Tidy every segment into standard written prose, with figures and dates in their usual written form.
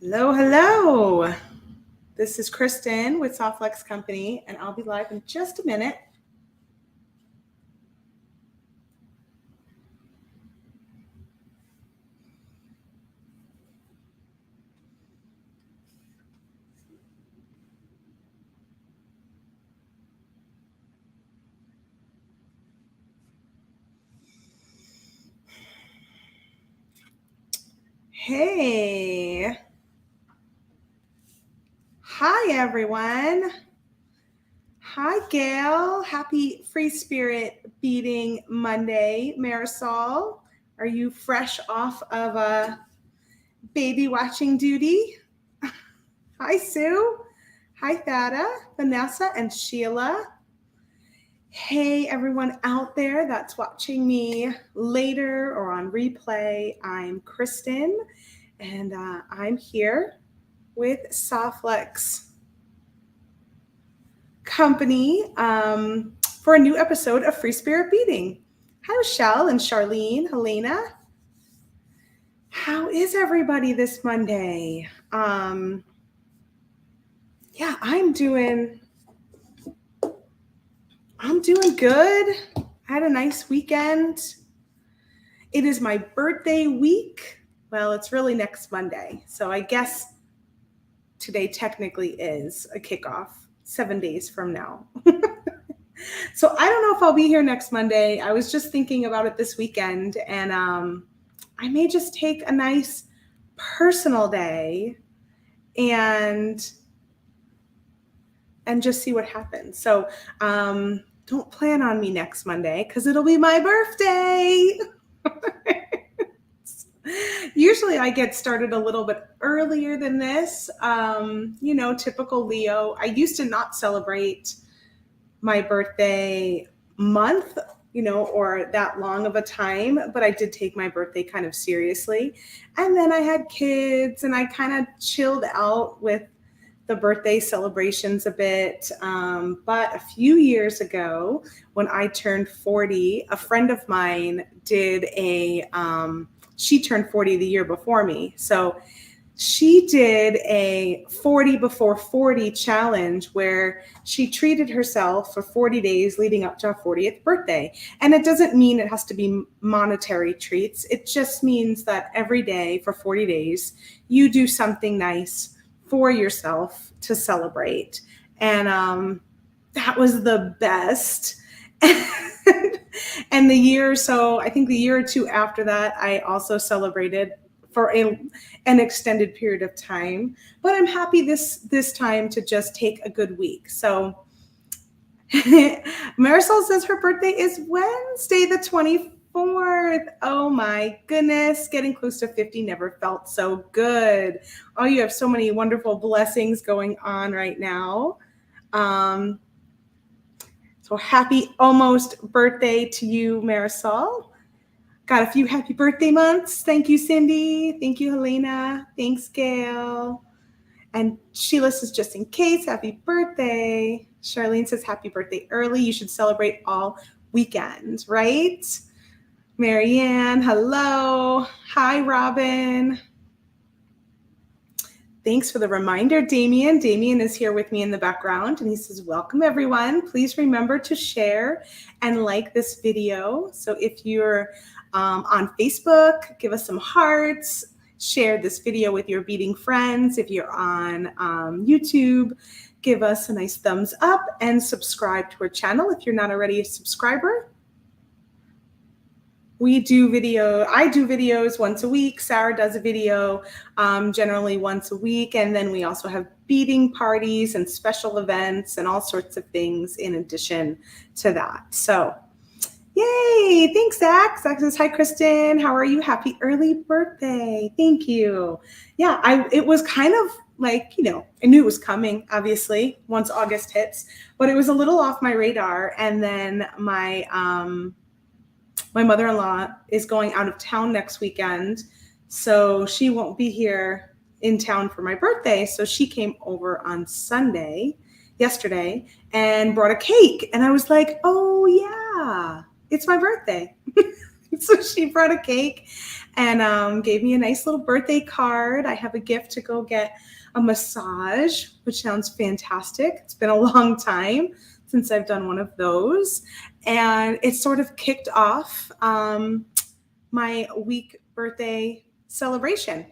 Hello, hello. This is Kristen with Softlex Company, and I'll be live in just a minute. Hey. Hi, everyone. Hi, Gail. Happy Free Spirit Beading Monday, Marisol. Are you fresh off of a baby watching duty? Hi, Sue. Hi, Thada, Vanessa, and Sheila. Hey, everyone out there that's watching me later or on replay. I'm Kristen, and I'm here with Softlex Company for a new episode of Free Spirit Beading. Hi, Michelle and Charlene, Helena. How is everybody this Monday? Yeah, I'm doing good. I had a nice weekend. It is my birthday week. Well, it's really next Monday. So I guess today technically is a kickoff 7 days from now. So I don't know if I'll be here next Monday. I was just thinking about it this weekend, and I may just take a nice personal day and just see what happens. So don't plan on me next Monday because it'll be my birthday. Usually I get started a little bit earlier than this. Typical Leo. I used to not celebrate my birthday month, or that long of a time, but I did take my birthday kind of seriously. And then I had kids and I kind of chilled out with the birthday celebrations a bit. But a few years ago, when I turned 40, a friend of mine did she turned 40 the year before me. So she did a 40 before 40 challenge where she treated herself for 40 days leading up to her 40th birthday. And it doesn't mean it has to be monetary treats. It just means that every day for 40 days, you do something nice for yourself to celebrate. And that was the best. And the year or two after that, I also celebrated for an extended period of time. But I'm happy this time to just take a good week. So Marisol says her birthday is Wednesday, the 24th. Oh my goodness, getting close to 50 never felt so good. Oh, you have so many wonderful blessings going on right now. So happy almost birthday to you, Marisol. Got a few happy birthday months. Thank you, Cindy. Thank you, Helena. Thanks, Gail. And Sheila says, just in case, happy birthday. Charlene says, happy birthday early. You should celebrate all weekend, right? Marianne, hello. Hi, Robin. Thanks for the reminder, Damien. Damien is here with me in the background, and he says, welcome, everyone. Please remember to share and like this video. So if you're on Facebook, give us some hearts. Share this video with your beading friends. If you're on YouTube, give us a nice thumbs up and subscribe to our channel if you're not already a subscriber. I do videos once a week. Sarah does a video generally once a week. And then we also have beading parties and special events and all sorts of things in addition to that. So yay, thanks, Zach. Zach says, hi, Kristen. How are you? Happy early birthday. Thank you. Yeah, it was kind of like, I knew it was coming, obviously, once August hits, but it was a little off my radar. And then my mother-in-law is going out of town next weekend, so she won't be here in town for my birthday. So she came over on yesterday, and brought a cake. And I was like, oh, yeah, it's my birthday. So she brought a cake and gave me a nice little birthday card. I have a gift to go get a massage, which sounds fantastic. It's been a long time since I've done one of those. And it sort of kicked off my week birthday celebration.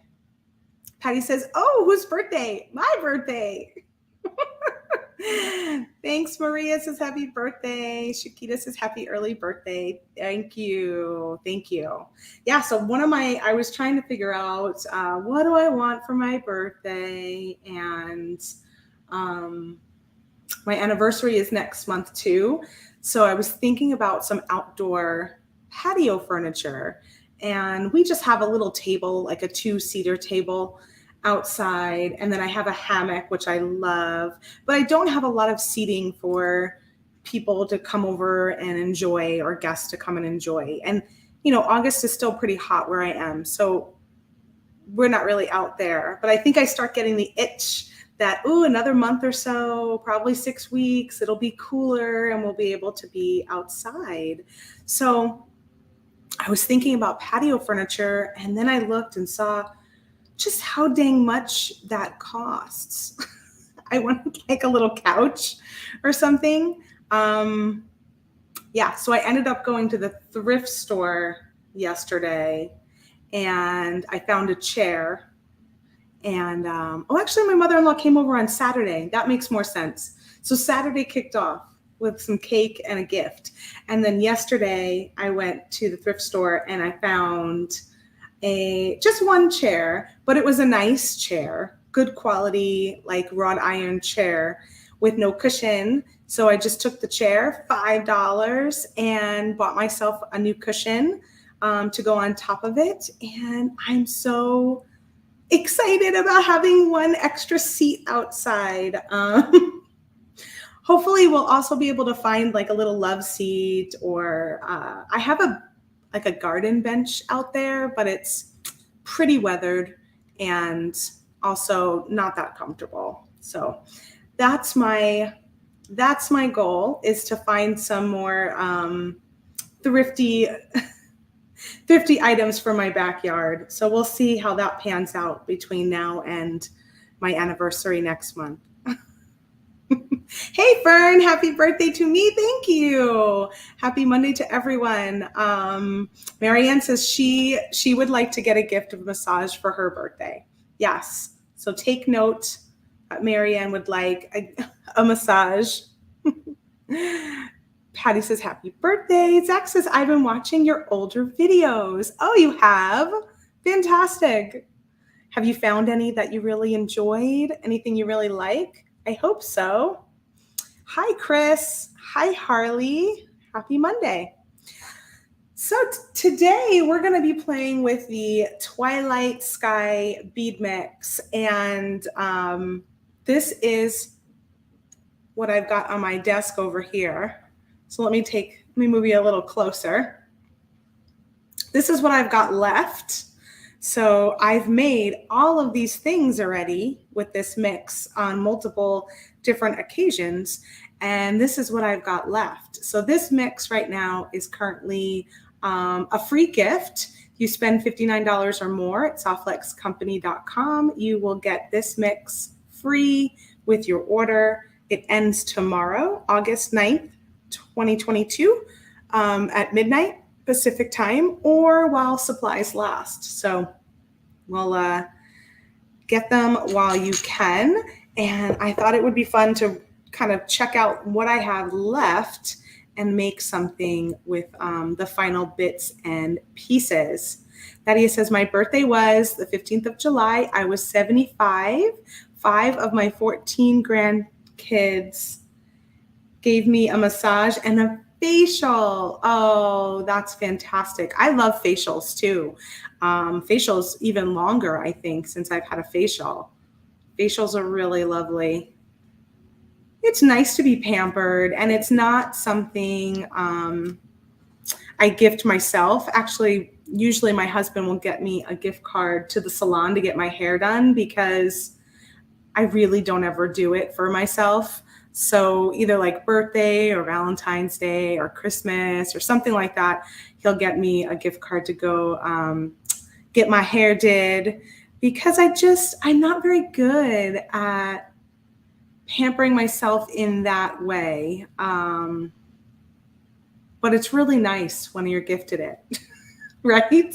Patty says, "Oh, whose birthday? My birthday." Thanks, Maria says happy birthday. Shakita says happy early birthday. Thank you. Thank you. Yeah, so I was trying to figure out what do I want for my birthday, and my anniversary is next month too. So I was thinking about some outdoor patio furniture, and we just have a little table, like a 2-seater table outside, and then I have a hammock, which I love, but I don't have a lot of seating for people to come over and enjoy, or guests to come and enjoy. And August is still pretty hot where I am, so we're not really out there. But I think I start getting the itch that another month or so, probably 6 weeks, it'll be cooler and we'll be able to be outside. So I was thinking about patio furniture, and then I looked and saw just how dang much that costs. I wanted like a little couch or something. Yeah, so I ended up going to the thrift store yesterday, and I found a chair. And actually, my mother-in-law came over on Saturday. That makes more sense. So Saturday kicked off with some cake and a gift. And then yesterday, I went to the thrift store and I found just one chair, but it was a nice chair, good quality, like wrought iron chair with no cushion. So I just took the chair, $5, and bought myself a new cushion to go on top of it. And I'm so excited about having one extra seat outside. Hopefully we'll also be able to find like a little love seat, or I have a garden bench out there, but it's pretty weathered and also not that comfortable. So that's my goal, is to find some more thrifty items for my backyard. So we'll see how that pans out between now and my anniversary next month. Hey, Fern, happy birthday to me. Thank you. Happy Monday to everyone. Marianne says she would like to get a gift of massage for her birthday. Yes. So take note. Marianne would like a massage. Patty says happy birthday. Zach says, I've been watching your older videos. Oh, you have? Fantastic. Have you found any that you really enjoyed? Anything you really like? I hope so. Hi, Chris. Hi, Harley. Happy Monday. So today we're going to be playing with the Twilight Sky Bead Mix. And this is what I've got on my desk over here. So let me move you a little closer. This is what I've got left. So I've made all of these things already with this mix on multiple different occasions, and this is what I've got left. So this mix right now is currently a free gift. You spend $59 or more at softflexcompany.com. You will get this mix free with your order. It ends tomorrow, August 9th, 2022, at midnight Pacific time, or while supplies last. So we'll get them while you can. And I thought it would be fun to kind of check out what I have left and make something with the final bits and pieces. Nadia says, my birthday was the 15th of July. I was 75. 5 of my 14 grandkids gave me a massage and a facial. Oh, that's fantastic. I love facials too. Facials even longer, I think, since I've had a facial. Facials are really lovely. It's nice to be pampered, and it's not something I gift myself. Actually, usually my husband will get me a gift card to the salon to get my hair done, because I really don't ever do it for myself. So either like birthday or Valentine's Day or Christmas or something like that, he'll get me a gift card to go get my hair did, because I'm not very good at pampering myself in that way. But it's really nice when you're gifted it, right?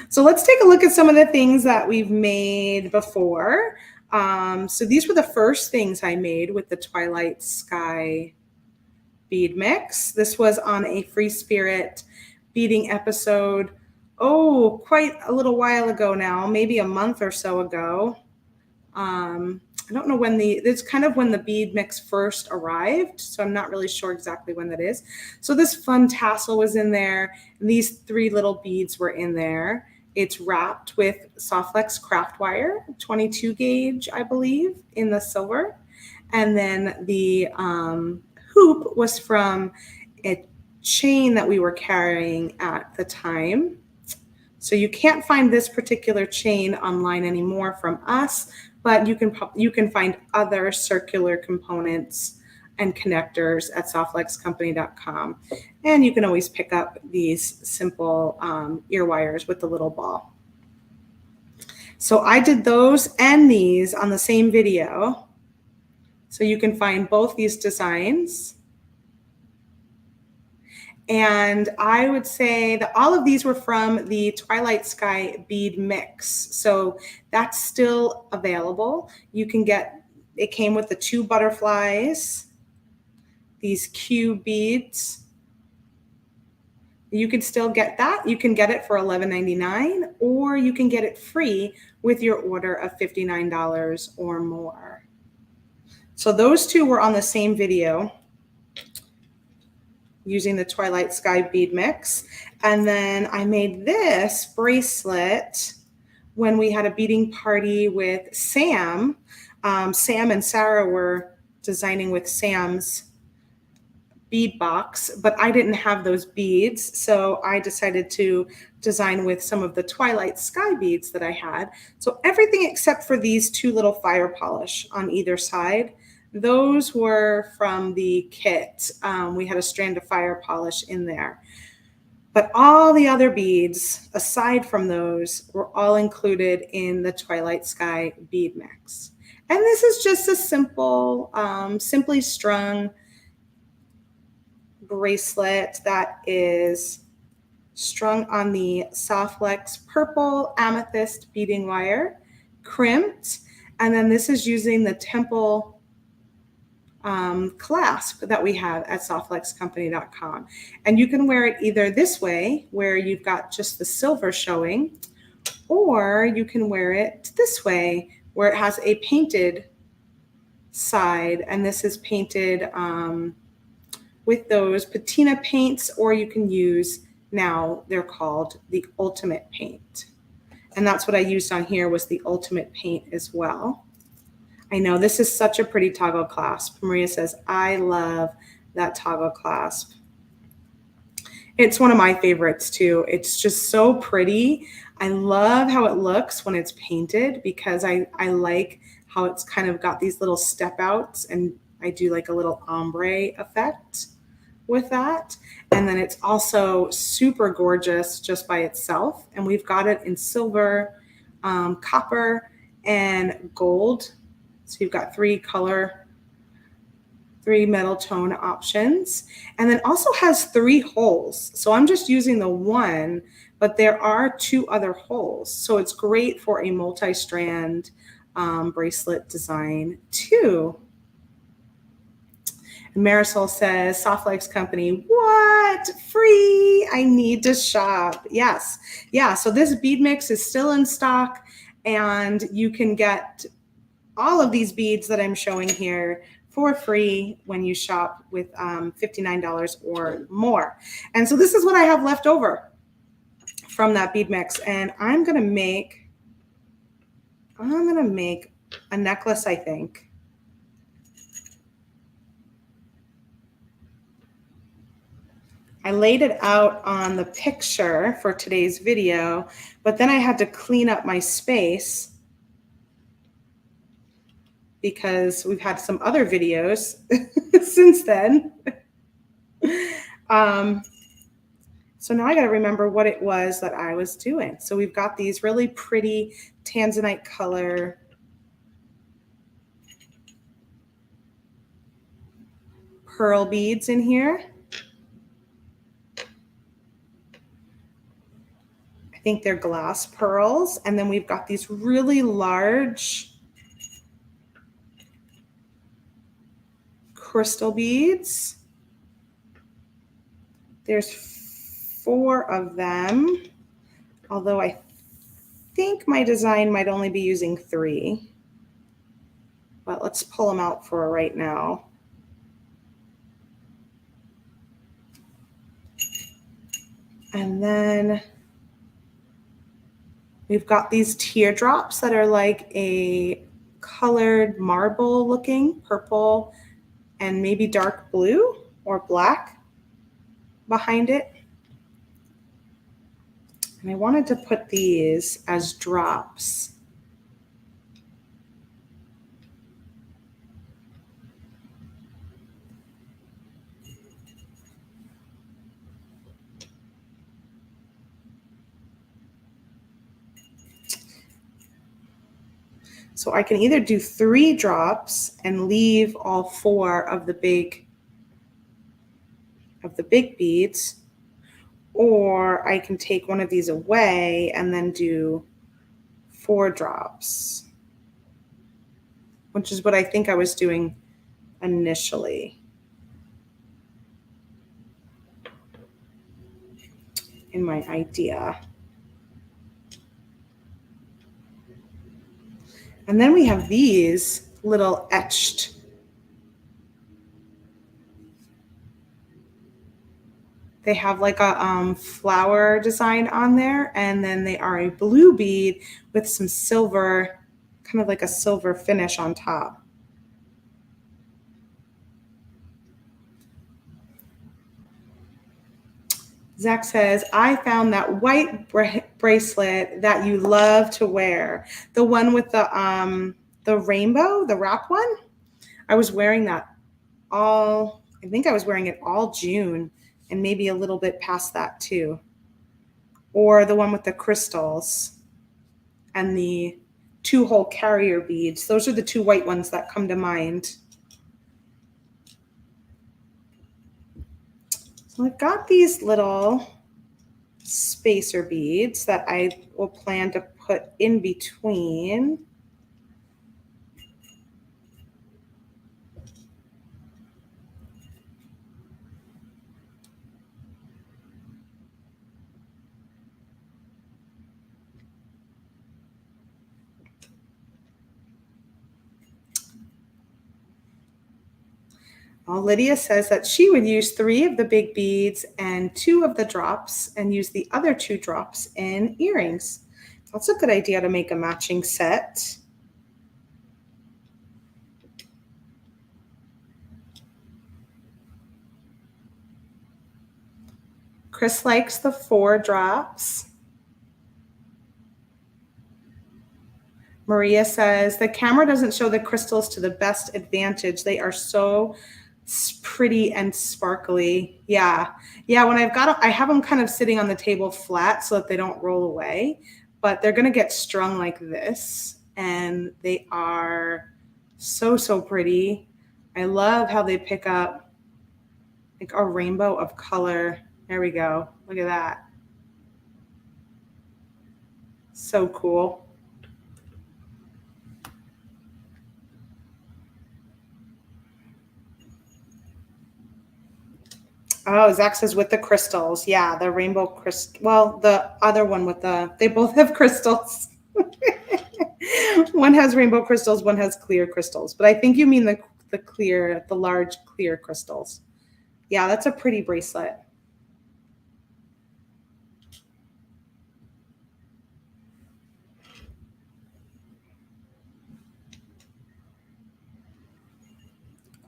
So let's take a look at some of the things that we've made before. So these were the first things I made with the Twilight Sky bead mix. This was on a Free Spirit beading episode, quite a little while ago now, maybe a month or so ago. I don't know when it's kind of when the bead mix first arrived, so I'm not really sure exactly when that is. So this fun tassel was in there, and these 3 little beads were in there. It's wrapped with Softflex craft wire, 22 gauge, I believe, in the silver. And then the hoop was from a chain that we were carrying at the time. So you can't find this particular chain online anymore from us, but you can find other circular components and connectors at softflexcompany.com. And you can always pick up these simple ear wires with the little ball. So I did those and these on the same video. So you can find both these designs. And I would say that all of these were from the Twilight Sky bead mix. So that's still available. You can get, it came with the 2 butterflies, these Q beads. You can still get that. You can get it for $11.99, or you can get it free with your order of $59 or more. So those 2 were on the same video, using the Twilight Sky bead mix. And then I made this bracelet when we had a beading party with Sam. Sam and Sarah were designing with Sam's bead box, but I didn't have those beads. So I decided to design with some of the Twilight Sky beads that I had. So everything except for these 2 little fire polish on either side, those were from the kit. We had a strand of fire polish in there. But all the other beads, aside from those, were all included in the Twilight Sky bead mix. And this is just a simple, simply strung bracelet that is strung on the Softflex purple amethyst beading wire, crimped. And then this is using the temple clasp that we have at softflexcompany.com. And you can wear it either this way, where you've got just the silver showing, or you can wear it this way, where it has a painted side. And this is painted with those patina paints, or you can use, now they're called the Ultimate Paint. And that's what I used on here, was the Ultimate Paint as well. I know this is such a pretty toggle clasp. Maria says, I love that toggle clasp. It's one of my favorites too. It's just so pretty. I love how it looks when it's painted, because I like how it's kind of got these little step outs, and I do like a little ombre effect with that. And then it's also super gorgeous just by itself. And we've got it in silver, copper, and gold. So you've got 3 metal tone options, and then also has 3 holes. So I'm just using the 1, but there are 2 other holes. So it's great for a multi-strand bracelet design too. And Marisol says, Softflex Company, what? Free? I need to shop. Yes. Yeah. So this bead mix is still in stock, and you can get all of these beads that I'm showing here for free when you shop with $59 or more. And so this is what I have left over from that bead mix. And I'm gonna make a necklace, I think. I laid it out on the picture for today's video, but then I had to clean up my space. because we've had some other videos since then. So now I got to remember what it was that I was doing. So we've got these really pretty tanzanite color pearl beads in here. I think they're glass pearls. And then we've got these really large crystal beads. There's 4 of them, although I think my design might only be using 3. But let's pull them out for right now. And then we've got these teardrops that are like a colored marble looking, purple and maybe dark blue or black behind it. And I wanted to put these as drops. So I can either do 3 drops and leave all 4 of the big beads, or I can take one of these away and then do 4 drops, which is what I think I was doing initially in my idea. And then we have these little etched they have like a flower design on there, and then they are a blue bead with some silver, kind of like a silver finish on top. Zach says, I found that white bracelet that you love to wear. The one with the rainbow, the wrap one. I was wearing that I think I was wearing it all June and maybe a little bit past that too. Or the one with the crystals and the 2-hole carrier beads. Those are the 2 white ones that come to mind. So I've got these little spacer beads that I will plan to put in between. Lydia says that she would use 3 of the big beads and 2 of the drops and use the other 2 drops in earrings. That's a good idea to make a matching set. Chris likes the 4 drops. Maria says, the camera doesn't show the crystals to the best advantage. They are so pretty and sparkly. Yeah. When I have them kind of sitting on the table flat so that they don't roll away, but they're going to get strung like this. And they are so, so pretty. I love how they pick up like a rainbow of color. There we go. Look at that. So cool. Oh, Zach says with the crystals. Yeah, the rainbow crystal. Well, the other one with they both have crystals. One has rainbow crystals, one has clear crystals. But I think you mean the large clear crystals. Yeah, that's a pretty bracelet.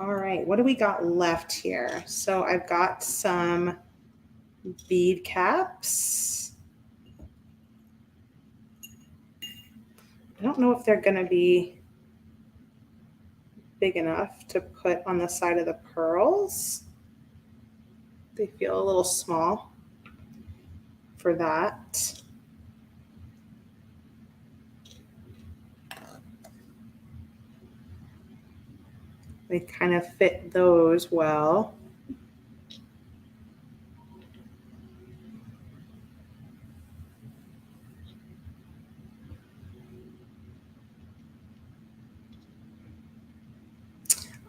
All right, what do we got left here? So I've got some bead caps. I don't know if they're going to be big enough to put on the side of the pearls. They feel a little small for that. They kind of fit those well.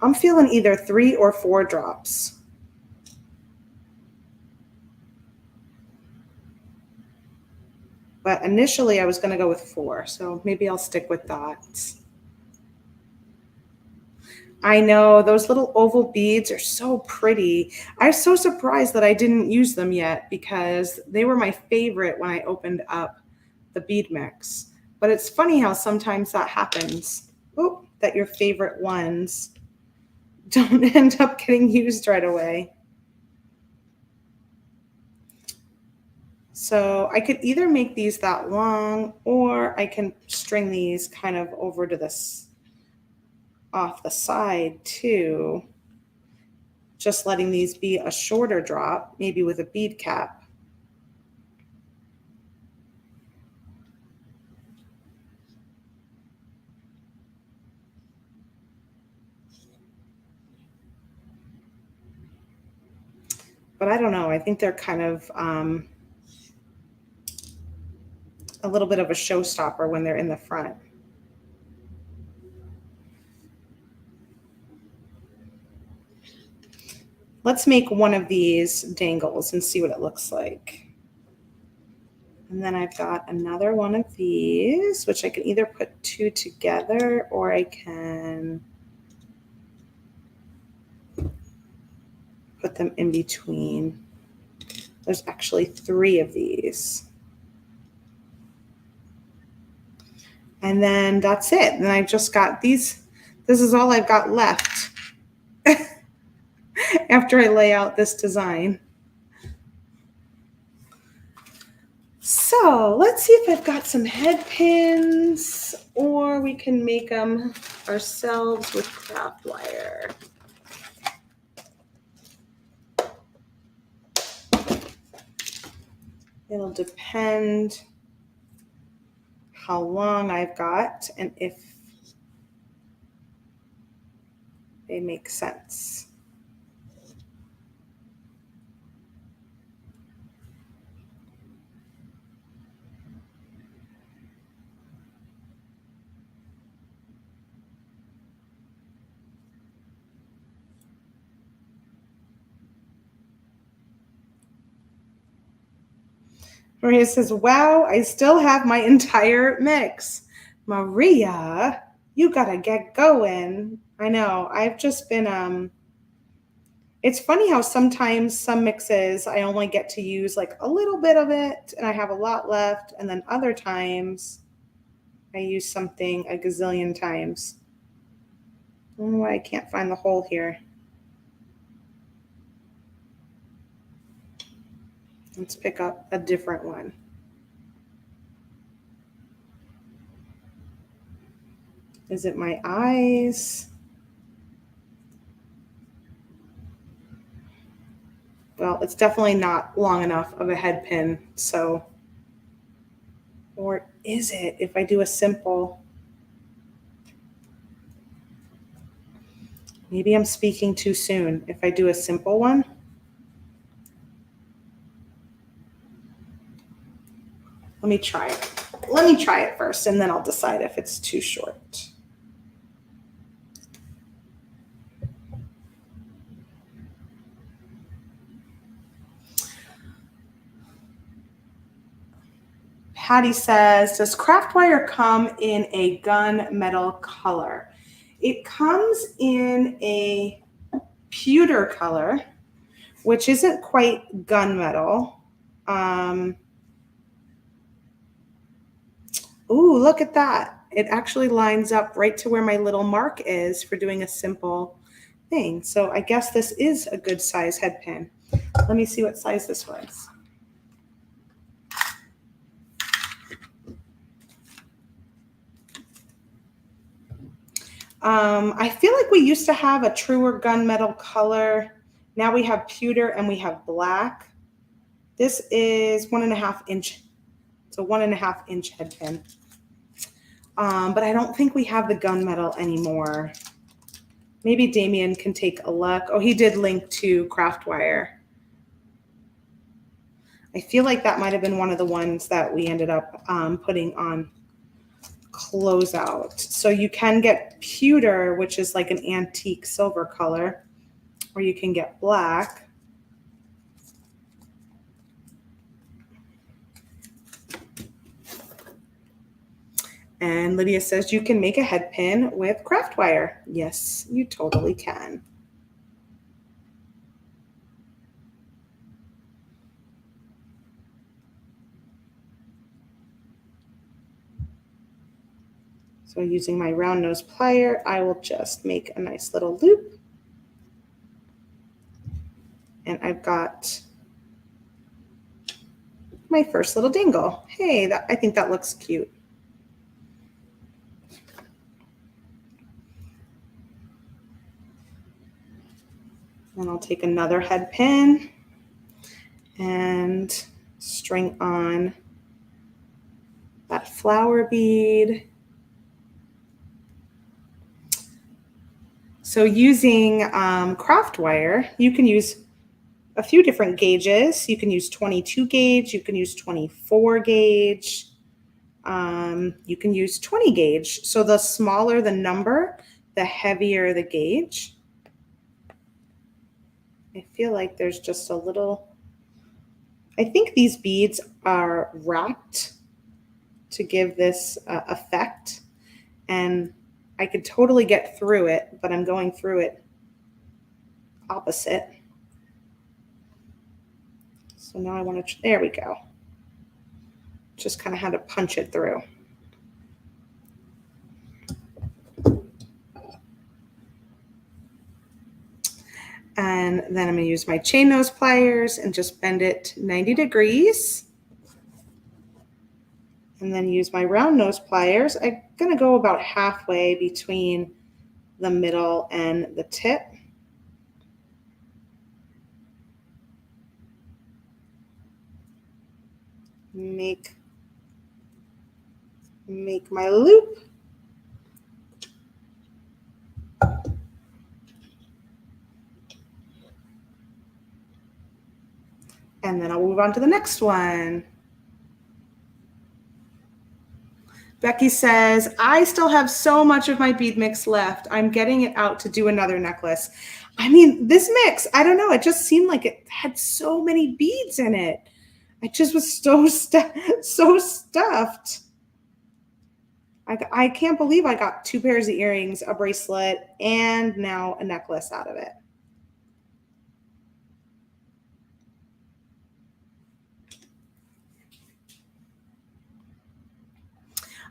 I'm feeling either 3 or 4 drops. But initially I was going to go with 4, so maybe I'll stick with that. I know, those little oval beads are so pretty. I'm so surprised that I didn't use them yet because they were my favorite when I opened up the bead mix. But it's funny how sometimes that happens. Oh, that your favorite ones don't end up getting used right away. So I could either make these that long, or I can string these kind of over to this off the side too. Just letting these be a shorter drop, maybe with a bead cap. But I don't know, I think they're kind of a little bit of a showstopper when they're in the front. Let's make one of these dangles and see what it looks like. And then I've got another one of these, which I can either put 2 together or I can put them in between. There's actually 3 of these. And then that's it. And I just got these. This is all I've got left after I lay out this design. So let's see if I've got some head pins, or we can make them ourselves with craft wire. It'll depend how long I've got and if they make sense. Maria says, wow, I still have my entire mix. Maria, you gotta get going. I know, I've just been, it's funny how sometimes some mixes I only get to use like a little bit of it and I have a lot left. And then other times I use something a gazillion times. I don't know why I can't find the hole here. Let's pick up a different one. Is it my eyes? Well, it's definitely not long enough of a head pin, so, or is it if I do a simple? Maybe I'm speaking too soon. If I do a simple one, let me try it. Let me try it first, and then I'll decide if it's too short. Patty says, does craft wire come in a gunmetal color? It comes in a pewter color, which isn't quite gunmetal. Ooh, look at that. It actually lines up right to where my little mark is for doing a simple thing. So I guess this is a good size head pin. Let me see what size this was. I feel like we used to have a truer gunmetal color. Now we have pewter and we have black. This is 1.5 inch. It's a 1.5 inch head pin. But I don't think we have the gunmetal anymore. Maybe Damien can take a look. Oh, he did link to Craftwire. I feel like that might have been one of the ones that we ended up putting on closeout. So you can get pewter, which is like an antique silver color, or you can get black. And Lydia says you can make a head pin with Craftwire. Yes, you totally can. So using my round nose plier, I will just make a nice little loop. And I've got my first little dangle. Hey, I think that looks cute. And I'll take another head pin and string on that flower bead. So using Craftwire, you can use a few different gauges. You can use 22 gauge, you can use 24 gauge, you can use 20 gauge. So the smaller the number, the heavier the gauge. I feel like there's just a little, I think these beads are wrapped to give this effect, and I could totally get through it, but I'm going through it opposite. So now I want to, there we go. Just kind of had to punch it through. And then I'm going to use my chain nose pliers and just bend it 90 degrees. And then use my round nose pliers. I'm going to go about halfway between the middle and the tip. Make my loop. And then I'll move on to the next one. Becky says, I still have so much of my bead mix left. I'm getting it out to do another necklace. I mean, this mix, I don't know. It just seemed like it had so many beads in it. I just was so stuffed. I can't believe I got 2 pairs of earrings, a bracelet, and now a necklace out of it.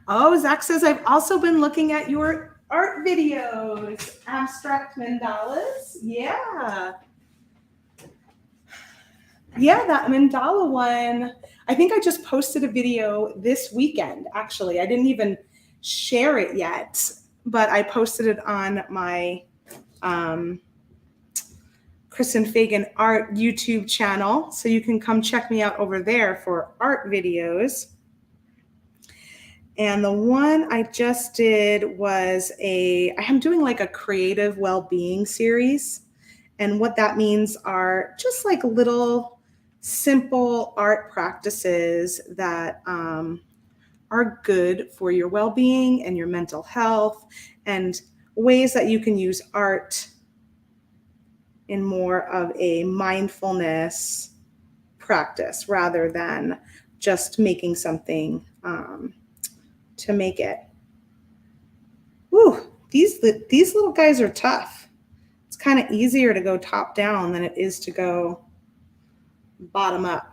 Oh, Zach says, I've also been looking at your art videos. Abstract mandalas. Yeah. Yeah, that mandala one. I think I just posted a video this weekend, actually. I didn't even share it yet, but I posted it on my Kristen Fagan art YouTube channel. So you can come check me out over there for art videos. And the one I just did was I'm doing like a creative well-being series. And what that means are just like little simple art practices that are good for your well-being and your mental health, and ways that you can use art in more of a mindfulness practice rather than just making something to make it. Woo, these little guys are tough. It's kind of easier to go top down than it is to go bottom up.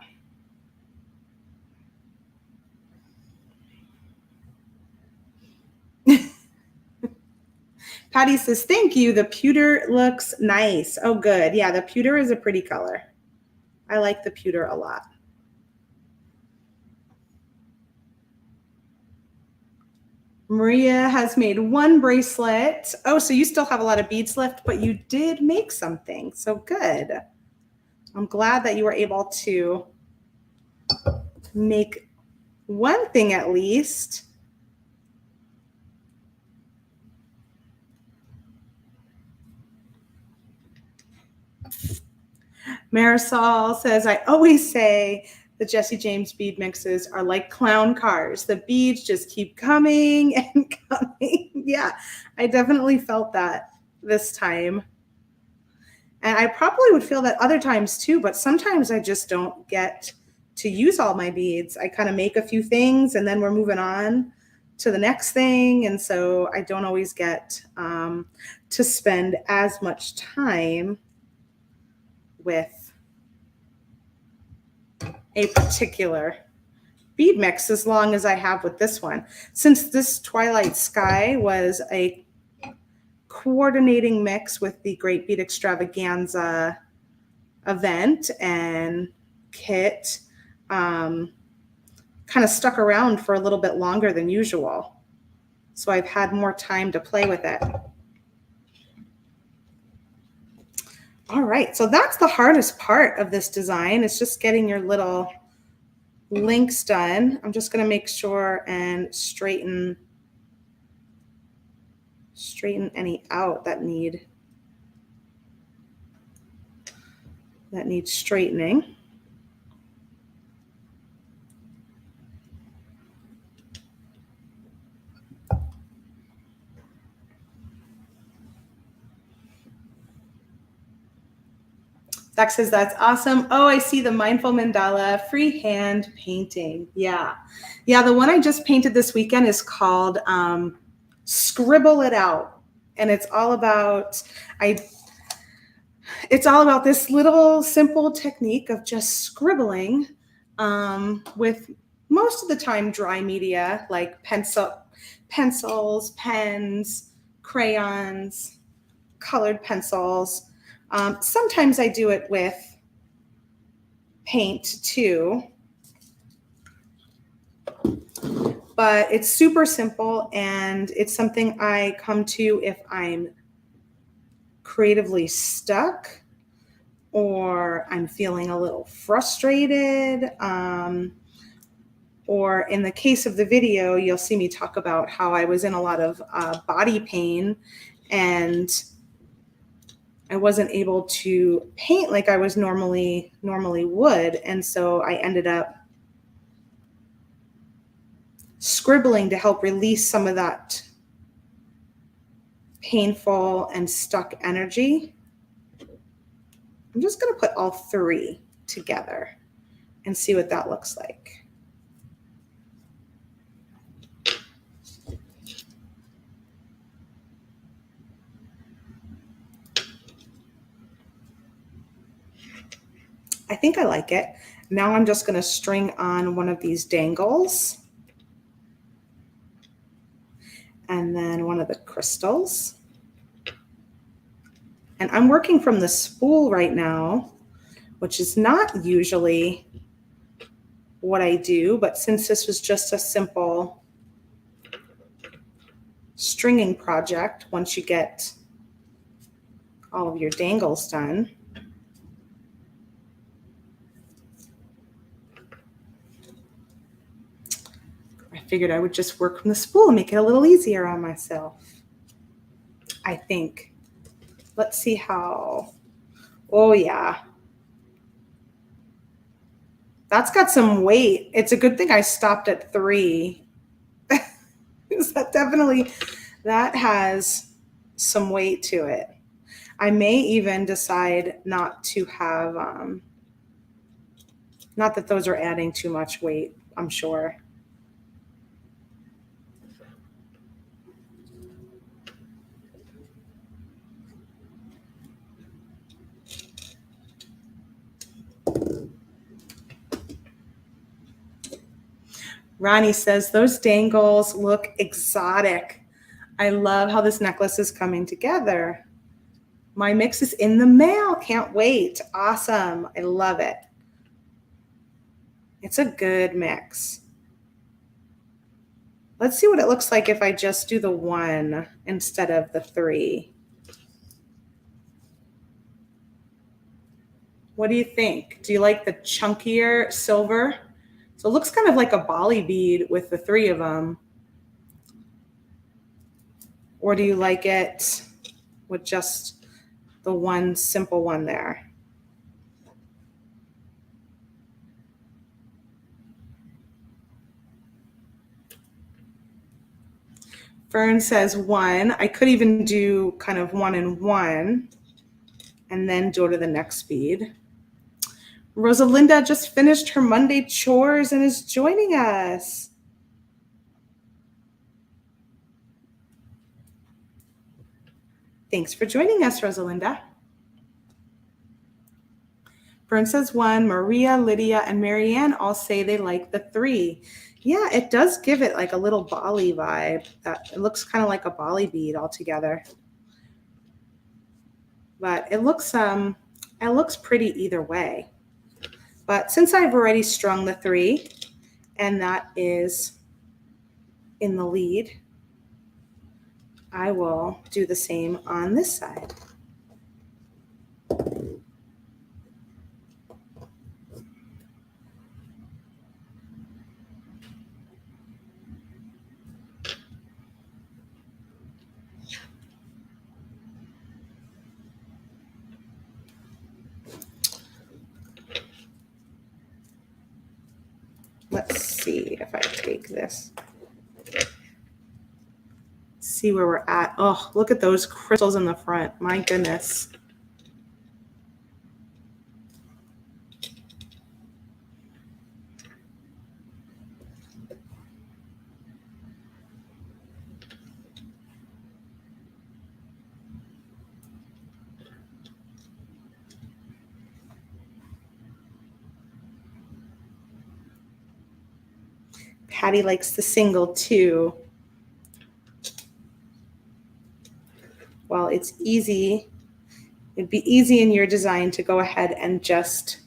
Patty says, thank you. The pewter looks nice. Oh, good. Yeah, the pewter is a pretty color. I like the pewter a lot. Maria has made one bracelet. Oh, so you still have a lot of beads left, but you did make something. So good. I'm glad that you were able to make one thing at least. Marisol says, I always say the Jesse James bead mixes are like clown cars. The beads just keep coming and coming. Yeah, I definitely felt that this time. And I probably would feel that other times too, but sometimes I just don't get to use all my beads. I kind of make a few things and then we're moving on to the next thing. And so I don't always get to spend as much time with a particular bead mix as long as I have with this one. Since this Twilight Sky was a coordinating mix with the Great Bead Extravaganza event and kit, kind of stuck around for a little bit longer than usual. So I've had more time to play with it. All right, so that's the hardest part of this design. It's just getting your little links done. I'm just going to make sure and straighten any out that need straightening. Zach says, that's awesome. Oh, I see the Mindful Mandala freehand painting. Yeah. Yeah, the one I just painted this weekend is called Scribble It Out. And it's all about this little simple technique of just scribbling with most of the time dry media like pencils, pens, crayons, colored pencils. Sometimes I do it with paint too, but it's super simple and it's something I come to if I'm creatively stuck or I'm feeling a little frustrated. Or in the case of the video, you'll see me talk about how I was in a lot of body pain and I wasn't able to paint like I was normally would. And so I ended up scribbling to help release some of that painful and stuck energy. I'm just going to put all three together and see what that looks like. I think I like it. Now I'm just going to string on one of these dangles and then one of the crystals. And I'm working from the spool right now, which is not usually what I do, but since this was just a simple stringing project, once you get all of your dangles done, I figured I would just work from the spool and make it a little easier on myself, I think. Let's see how, oh yeah. That's got some weight. It's a good thing I stopped at 3. That has some weight to it. I may even decide not to have, not that those are adding too much weight, I'm sure. Ronnie says, those dangles look exotic. I love how this necklace is coming together. My mix is in the mail. Can't wait. Awesome. I love it. It's a good mix. Let's see what it looks like if I just do the 1 instead of the 3. What do you think? Do you like the chunkier silver? So it looks kind of like a Bali bead with the 3 of them. Or do you like it with just the 1 simple one there? Fern says 1. I could even do kind of 1 and 1 and then go to the next bead. Rosalinda just finished her Monday chores and is joining us. Thanks for joining us, Rosalinda. Fern says 1. Maria, Lydia, and Marianne all say they like the 3. Yeah, it does give it like a little Bali vibe. It looks kind of like a Bali bead altogether. But it looks pretty either way. But since I've already strung the 3, and that is in the lead, I will do the same on this side. Let's see if I take this. See where we're at. Oh, look at those crystals in the front. My goodness. Patty likes the single too. Well, it's easy. It'd be easy in your design to go ahead and just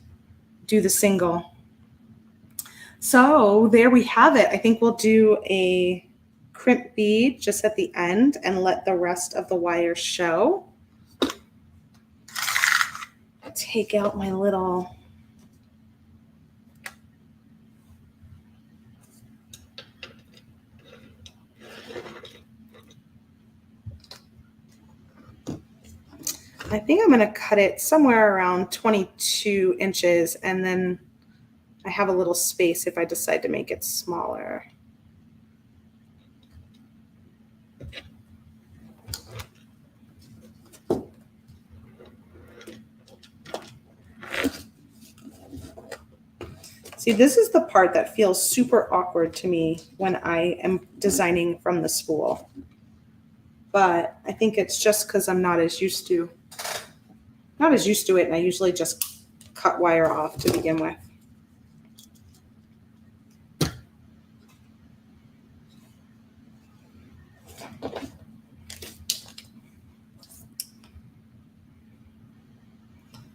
do the single. So there we have it. I think we'll do a crimp bead just at the end and let the rest of the wire show. Take out my little I think I'm going to cut it somewhere around 22 inches, and then I have a little space if I decide to make it smaller. See, this is the part that feels super awkward to me when I am designing from the spool. But I think it's just because I'm not as used to it, and I usually just cut wire off to begin with.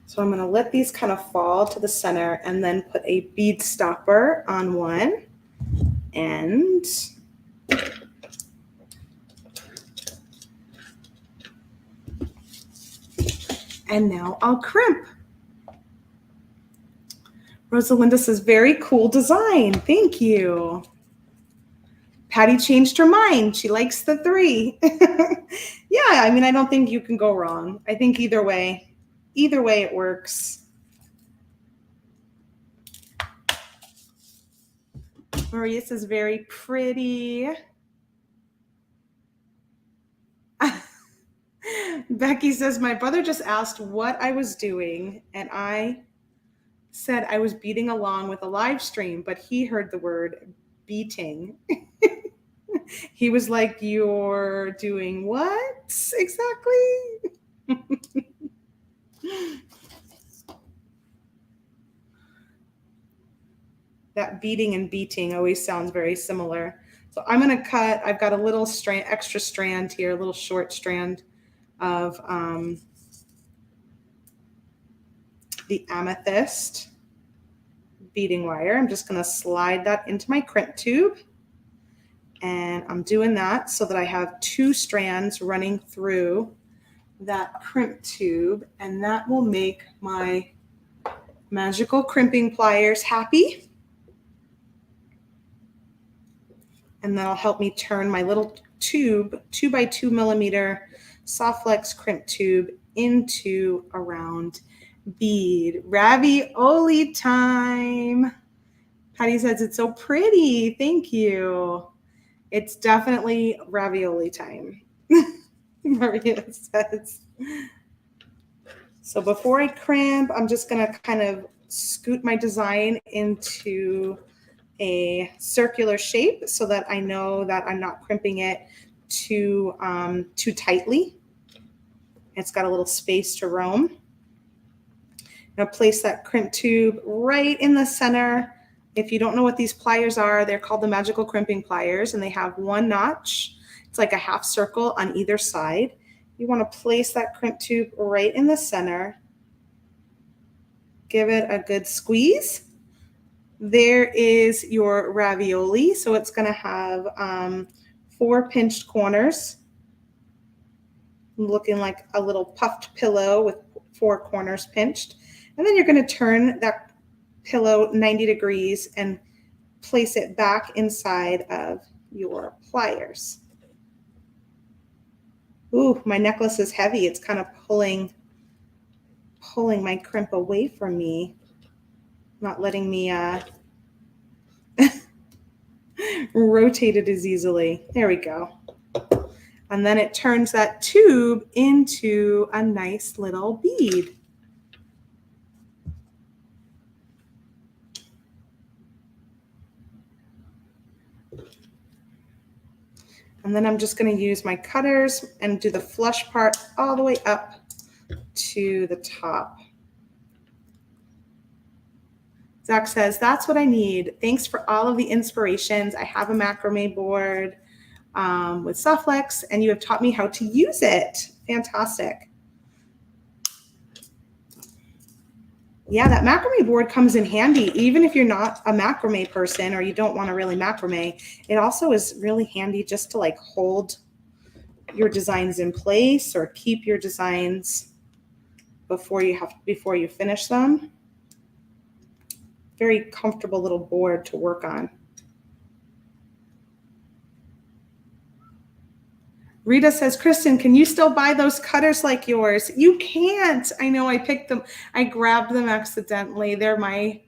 So I'm going to let these kind of fall to the center and then put a bead stopper on one end. And now I'll crimp. Rosalinda says, very cool design. Thank you. Patty changed her mind. She likes the 3. Yeah, I mean, I don't think you can go wrong. I think either way it works. Maria says, very pretty. Becky says, my brother just asked what I was doing, and I said I was beading along with a live stream, but he heard the word beating. He was like, you're doing what exactly? That beading and beating always sounds very similar. So I'm going to cut, I've got a little extra strand here, a little short strand of the amethyst beading wire. I'm just going to slide that into my crimp tube. And I'm doing that so that I have 2 strands running through that crimp tube, and that will make my magical crimping pliers happy. And that'll help me turn my little tube, 2 by 2 millimeter soft flex crimp tube into a round bead. Ravioli time. Patty says it's so pretty. Thank you. It's definitely ravioli time. Maria says. So before I crimp, I'm just going to kind of scoot my design into a circular shape so that I know that I'm not crimping it too tightly. It's got a little space to roam. I'm going to place that crimp tube right in the center. If you don't know what these pliers are, they're called the magical crimping pliers, and they have 1 notch. It's like a half circle on either side. You want to place that crimp tube right in the center. Give it a good squeeze. There is your ravioli. So it's going to have 4 pinched corners, looking like a little puffed pillow with 4 corners pinched. And then you're going to turn that pillow 90 degrees and place it back inside of your pliers. Ooh, my necklace is heavy. It's kind of pulling my crimp away from me, not letting me rotate it as easily. There we go. And then it turns that tube into a nice little bead. And then I'm just going to use my cutters and do the flush part all the way up to the top. Zach says, that's what I need. Thanks for all of the inspirations. I have a macrame board with soft flex, and you have taught me how to use it. Fantastic. Yeah, that macrame board comes in handy. Even if you're not a macrame person or you don't want to really macrame, it also is really handy just to like hold your designs in place or keep your designs before you finish them. Very comfortable little board to work on. Rita says, Kristen, can you still buy those cutters like yours? You can't. I know I picked them. I grabbed them accidentally. They're my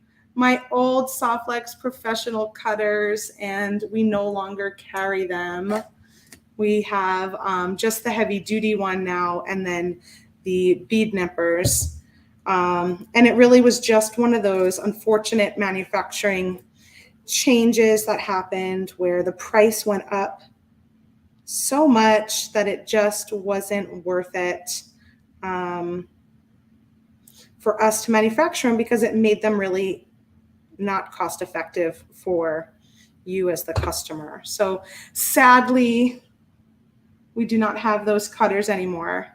old Softlex professional cutters, and we no longer carry them. We have just the heavy duty one now, and then the bead nippers. And it really was just one of those unfortunate manufacturing changes that happened where the price went up so much that it just wasn't worth it for us to manufacture them, because it made them really not cost effective for you as the customer. So sadly, we do not have those cutters anymore.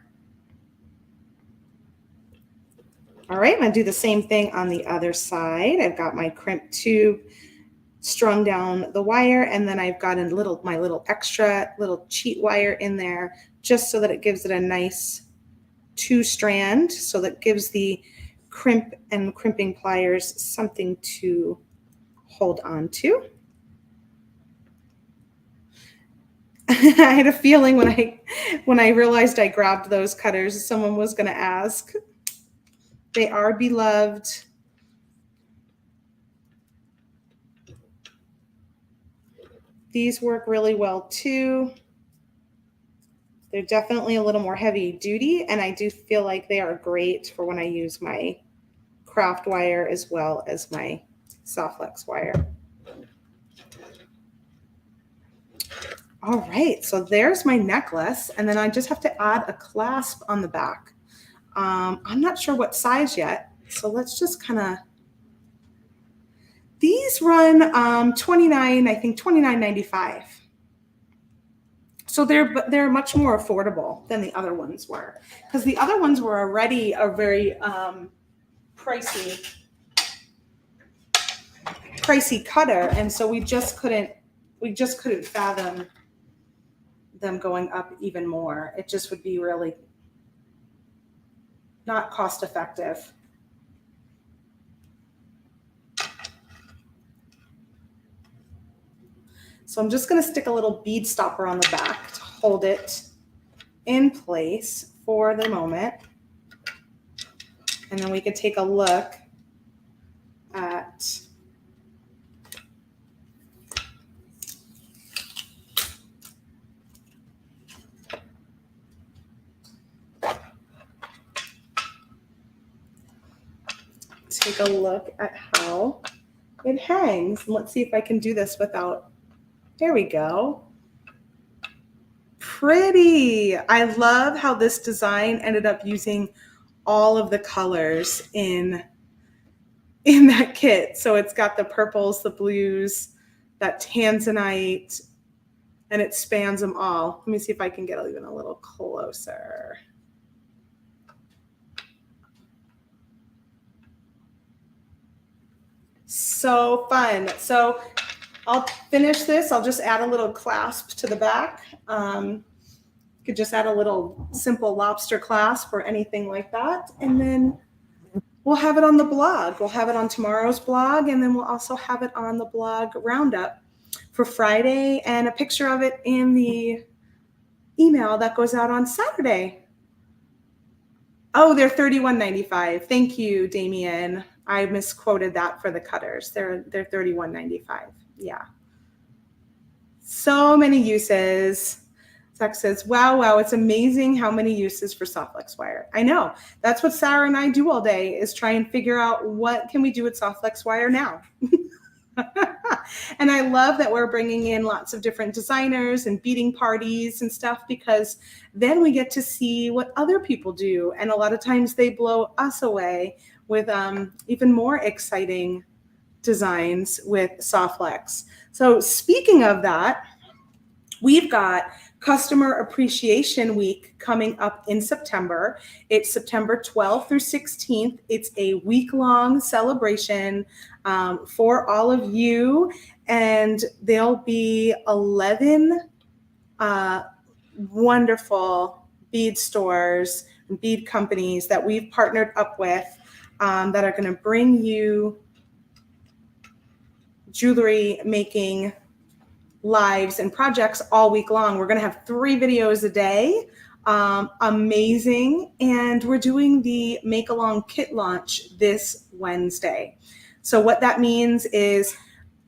All right, I'm going to do the same thing on the other side. I've got my crimp tube strung down the wire, and then I've got my little extra little cheat wire in there just so that it gives it a nice 2-strand, so that gives the crimp and crimping pliers something to hold on to. I had a feeling when I realized I grabbed those cutters, someone was going to ask. They are beloved. These work really well too. They're definitely a little more heavy duty, and I do feel like they are great for when I use my craft wire as well as my Softlex wire. All right, so there's my necklace, and then I just have to add a clasp on the back. I'm not sure what size yet, so let's just kind of. These run $29.95. So they're much more affordable than the other ones were, because the other ones were already a very pricey cutter, and so we just couldn't we just couldn't fathom them going up even more. It just would be really not cost effective. So I'm just going to stick a little bead stopper on the back to hold it in place for the moment. And then we could take a look at how it hangs. And let's see if I can do this without, there we go. Pretty. I love how this design ended up using all of the colors in that kit. So it's got the purples, the blues, that tanzanite, and it spans them all. Let me see if I can get even a little closer. So fun. So I'll finish this. I'll just add a little clasp to the back. Could just add a little simple lobster clasp or anything like that. And then we'll have it on the blog. We'll have it on tomorrow's blog. And then we'll also have it on the blog roundup for Friday and a picture of it in the email that goes out on Saturday. Oh, they're $31.95. Thank you, Damien. I misquoted that for the cutters. They're $31.95. Yeah. So many uses. Zach says, wow, it's amazing how many uses for soft flex wire. I know. That's what Sarah and I do all day, is try and figure out what can we do with soft flex wire now. And I love that we're bringing in lots of different designers and beading parties and stuff, because then we get to see what other people do. And a lot of times they blow us away with even more exciting designs with soft flex. So speaking of that, we've got Customer Appreciation Week coming up in September. It's September 12th through 16th. It's a week-long celebration for all of you, and there'll be 11 wonderful bead stores and bead companies that we've partnered up with that are going to bring you jewelry making lives and projects all week long. We're going to have 3 videos a day. Amazing. And we're doing the Make Along kit launch this Wednesday. So what that means is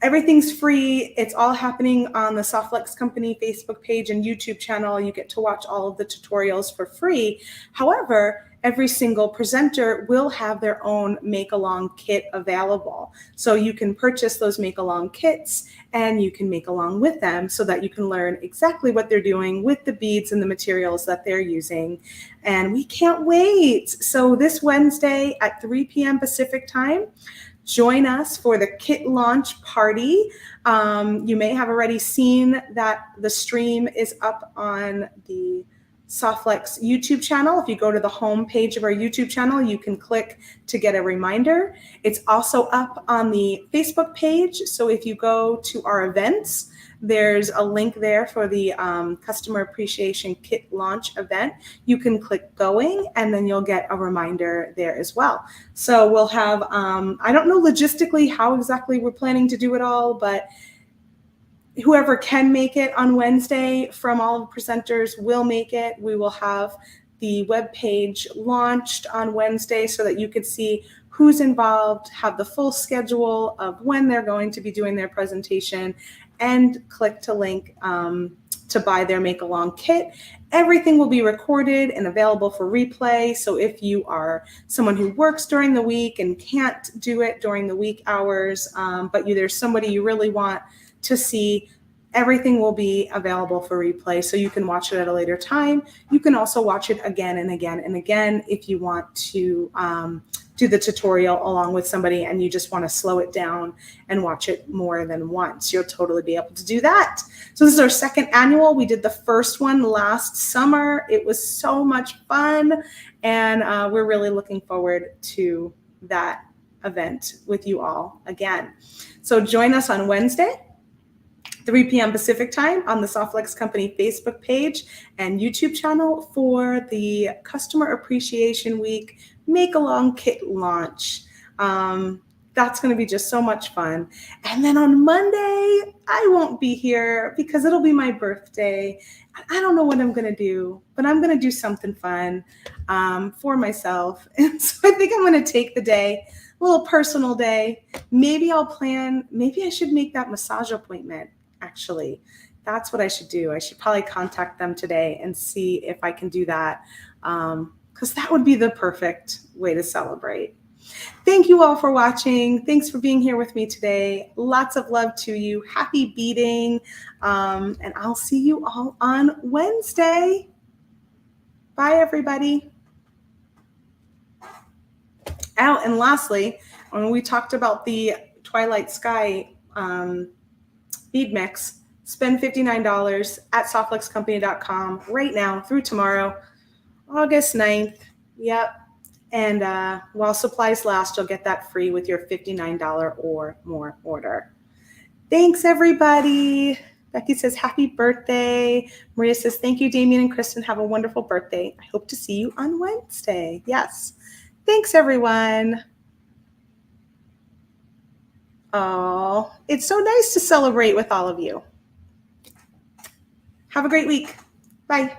everything's free. It's all happening on the Softflex Company Facebook page and YouTube channel. You get to watch all of the tutorials for free. However, every single presenter will have their own make-along kit available. So you can purchase those make-along kits and you can make along with them so that you can learn exactly what they're doing with the beads and the materials that they're using. And we can't wait. So this Wednesday at 3 p.m. Pacific time, join us for the kit launch party. You may have already seen that the stream is up on the Softflex YouTube channel. If you go to the home page of our YouTube channel, you can click to get a reminder. It's also up on the Facebook page. So if you go to our events, there's a link there for the Customer Appreciation Kit launch event. You can click going and then you'll get a reminder there as well. So we'll have, I don't know logistically how exactly we're planning to do it all, but whoever can make it on Wednesday from all of the presenters will make it. We will have the webpage launched on Wednesday so that you can see who's involved, have the full schedule of when they're going to be doing their presentation, and click to link to buy their make-along kit. Everything will be recorded and available for replay. So if you are someone who works during the week and can't do it during the week hours, but there's somebody you really want to see, everything will be available for replay, so you can watch it at a later time. You can also watch it again and again and again if you want to do the tutorial along with somebody and you just want to slow it down and watch it more than once. You'll totally be able to do that. So this is our second annual. We did the first one last summer. It was so much fun, and we're really looking forward to that event with you all again. So join us on Wednesday 3 p.m. Pacific time on the Softflex Company Facebook page and YouTube channel for the Customer Appreciation Week Make-Along Kit launch. That's going to be just so much fun. And then on Monday, I won't be here because it'll be my birthday. I don't know what I'm going to do, but I'm going to do something fun for myself. And so I think I'm going to take the day, a little personal day. Maybe I should make that massage appointment, actually. That's what I should do. I should probably contact them today and see if I can do that, because that would be the perfect way to celebrate. Thank you all for watching. Thanks for being here with me today. Lots of love to you. Happy beading. And I'll see you all on Wednesday. Bye, everybody. Oh, and lastly, when we talked about the Twilight Sky bead mix, spend $59 at softflexcompany.com right now through tomorrow, August 9th. Yep. And while supplies last, you'll get that free with your $59 or more order. Thanks, everybody. Becky says, happy birthday. Maria says, thank you, Damien and Kristen. Have a wonderful birthday. I hope to see you on Wednesday. Yes. Thanks, everyone. Oh, it's so nice to celebrate with all of you. Have a great week. Bye.